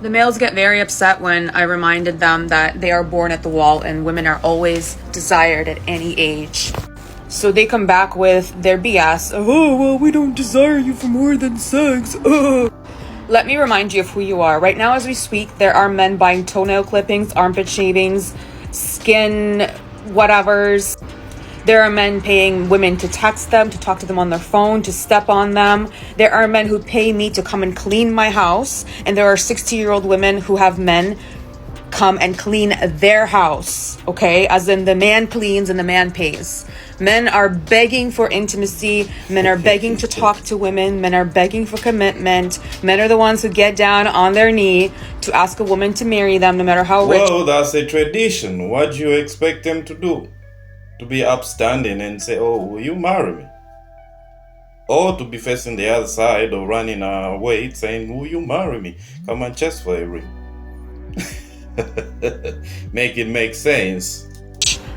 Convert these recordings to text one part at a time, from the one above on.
The males get very upset when I reminded them that they are born at the wall and women are always desired at any age. So they come back with their BS. Oh, well, we don't desire you for more than sex. Let me remind you of who you are. Right now, as we speak, there are men buying toenail clippings, armpit shavings, skin whatevers. There are men paying women to text them, to talk to them on their phone, to step on them. There are men who pay me to come and clean my house. And there are 60-year-old women who have men come and clean their house, okay? As in the man cleans and the man pays. Men are begging for intimacy. Men are begging to talk to women. Men are begging for commitment. Men are the ones who get down on their knee to ask a woman to marry them, no matter how rich. Well, that's a tradition. What do you expect them to do? To be upstanding and say, oh, will you marry me? Or to be facing the other side or running away saying, will you marry me? Come on, chest for a ring. Make it make sense.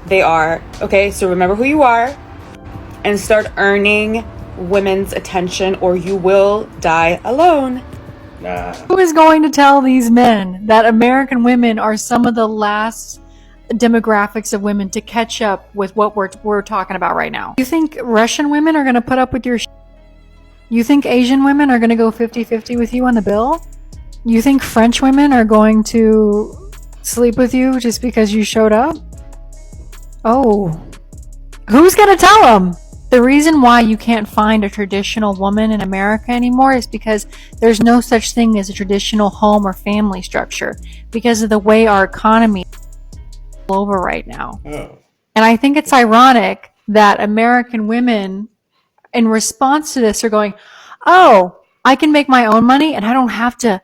They are. Okay, so remember who you are and start earning women's attention or you will die alone. Nah. Who is going to tell these men that American women are some of the last demographics of women to catch up with what we're talking about right now? You think Russian women are going to put up with your You think Asian women are going to go 50-50 with you on the bill? You think French women are going to sleep with you just because you showed up? Oh, who's gonna tell them? The reason why you can't find a traditional woman in America anymore is because there's no such thing as a traditional home or family structure because of the way our economy is all over right now. Oh. And I think it's ironic that American women, in response to this, are going, oh, I can make my own money and I don't have to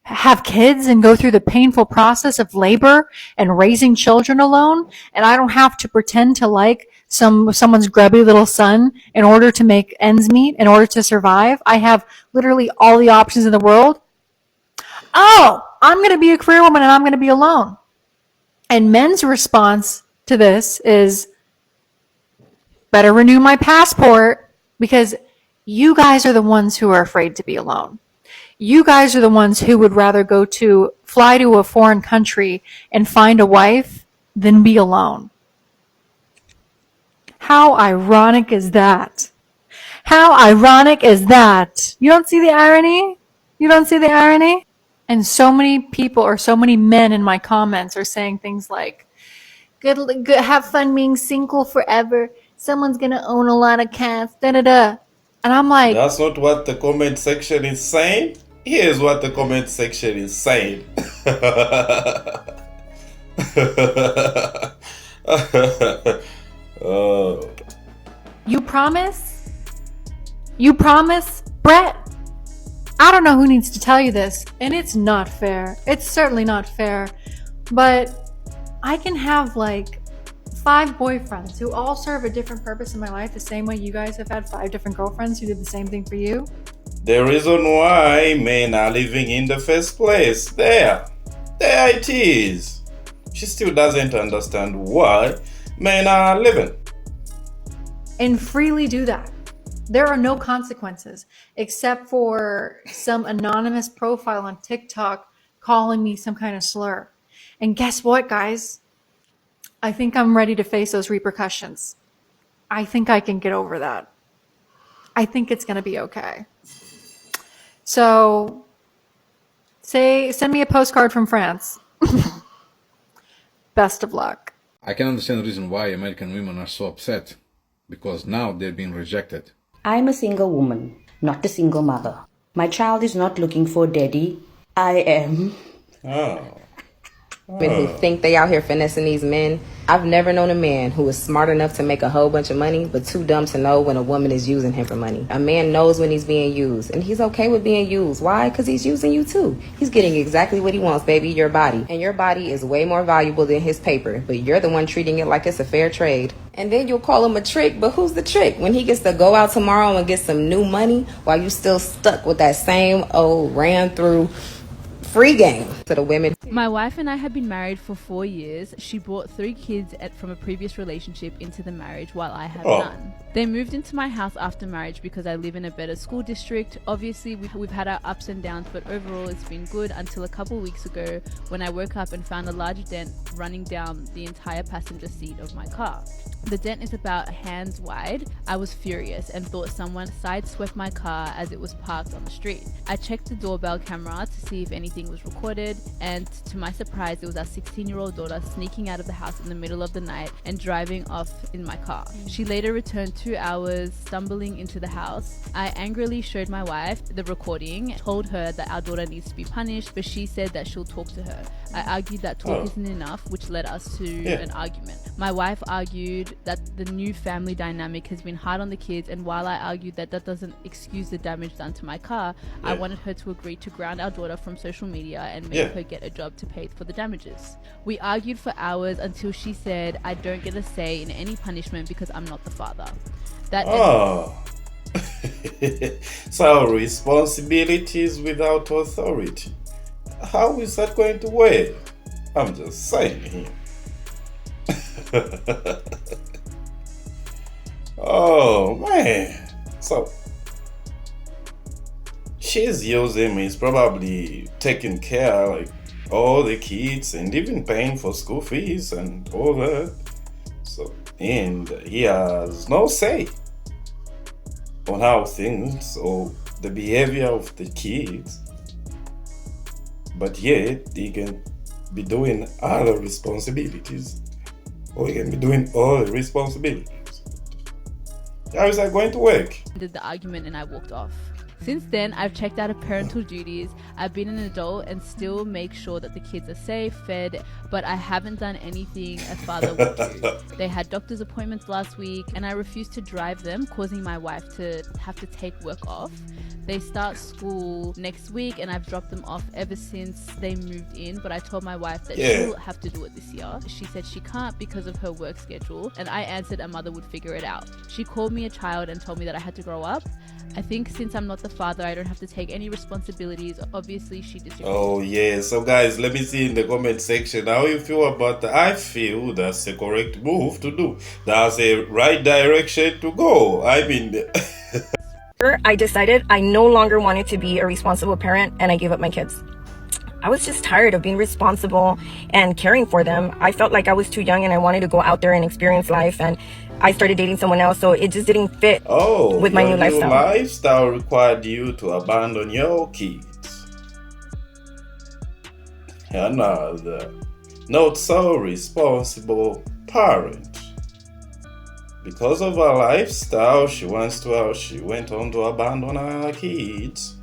have kids and go through the painful process of labor and raising children alone, and I don't have to pretend to like someone's grubby little son in order to make ends meet, in order to survive. I have literally all the options in the world. Oh, I'm going to be a career woman and I'm going to be alone. And men's response to this is, better renew my passport, because you guys are the ones who are afraid to be alone. You guys are the ones who would rather fly to a foreign country and find a wife than be alone. How ironic is that? How ironic is that? You don't see the irony? You don't see the irony? And so many people or so many men in my comments are saying things like, good, have fun being single forever. Someone's gonna own a lot of cats, da-da-da. And I'm like, that's not what the comment section is saying. Here's what the comment section is saying. Oh. You promise? You promise? Brett, I don't know who needs to tell you this, and it's not fair. It's certainly not fair. But I can have like 5 boyfriends who all serve a different purpose in my life, the same way you guys have had 5 different girlfriends who did the same thing for you. The reason why men are living in the first place. There it is. She still doesn't understand why men are living. And freely do that. There are no consequences except for some anonymous profile on TikTok calling me some kind of slur. And guess what, guys? I think I'm ready to face those repercussions. I think I can get over that. I think it's going to be okay. So, send me a postcard from France. Best of luck. I can understand the reason why American women are so upset, because now they're being rejected. I'm a single woman, not a single mother. My child is not looking for daddy. I am. Oh. Women who think they out here finessing these men. I've never known a man who is smart enough to make a whole bunch of money, but too dumb to know when a woman is using him for money. A man knows when he's being used, and he's okay with being used. Why? Because he's using you too. He's getting exactly what he wants, baby, your body. And your body is way more valuable than his paper, but you're the one treating it like it's a fair trade. And then you'll call him a trick, but who's the trick? When he gets to go out tomorrow and get some new money while you still stuck with that same old ran through free game to the women. My wife and I have been married for 4 years. She brought 3 kids from a previous relationship into the marriage while I have none. They moved into my house after marriage because I live in a better school district. Obviously, we've had our ups and downs, but overall it's been good until a couple weeks ago when I woke up and found a large dent running down the entire passenger seat of my car. The dent is about hands wide. I was furious and thought someone sideswept my car as it was parked on the street. I checked the doorbell camera to see if anything was recorded, and to my surprise, it was our 16-year-old daughter sneaking out of the house in the middle of the night and driving off in my car. She later returned 2 hours, stumbling into the house. I angrily showed my wife the recording, told her that our daughter needs to be punished, but she said that she'll talk to her. I argued that talk isn't enough, which led us to an argument. My wife argued that the new family dynamic has been hard on the kids, and while I argued that that doesn't excuse the damage done to my car, I wanted her to agree to ground our daughter from social media and make her get a job to pay for the damages. We argued for hours until she said I don't get a say in any punishment because I'm not the father. That So responsibilities without authority. How is that going to work? I'm just saying here. Oh man. So she's using me, is probably taking care like all the kids and even paying for school fees and all that. So, and he has no say on how things or the behavior of the kids, but yet he can be doing other responsibilities, or he can be doing all the responsibilities. How is that going to work? ended the argument and I walked off. Since then, I've checked out of parental duties. I've been an adult and still make sure that the kids are safe, fed, but I haven't done anything a father would do. They had doctor's appointments last week and I refused to drive them, causing my wife to have to take work off. They start school next week and I've dropped them off ever since they moved in, but I told my wife that she'll have to do it this year. She said she can't because of her work schedule, and I answered a mother would figure it out. She called me a child and told me that I had to grow up. I think since I'm not the father, I don't have to take any responsibilities. Obviously, she disagrees. Oh yeah, so guys, let me see in the comment section how you feel about that. I feel that's a correct move to do. That's a right direction to go. I mean... I decided I no longer wanted to be a responsible parent and I gave up my kids. I was just tired of being responsible and caring for them. I felt like I was too young and I wanted to go out there and experience life, and I started dating someone else, so it just didn't fit with my new lifestyle. Your lifestyle required you to abandon your kids. Another not so responsible parent. Because of her lifestyle, she went on to abandon her kids.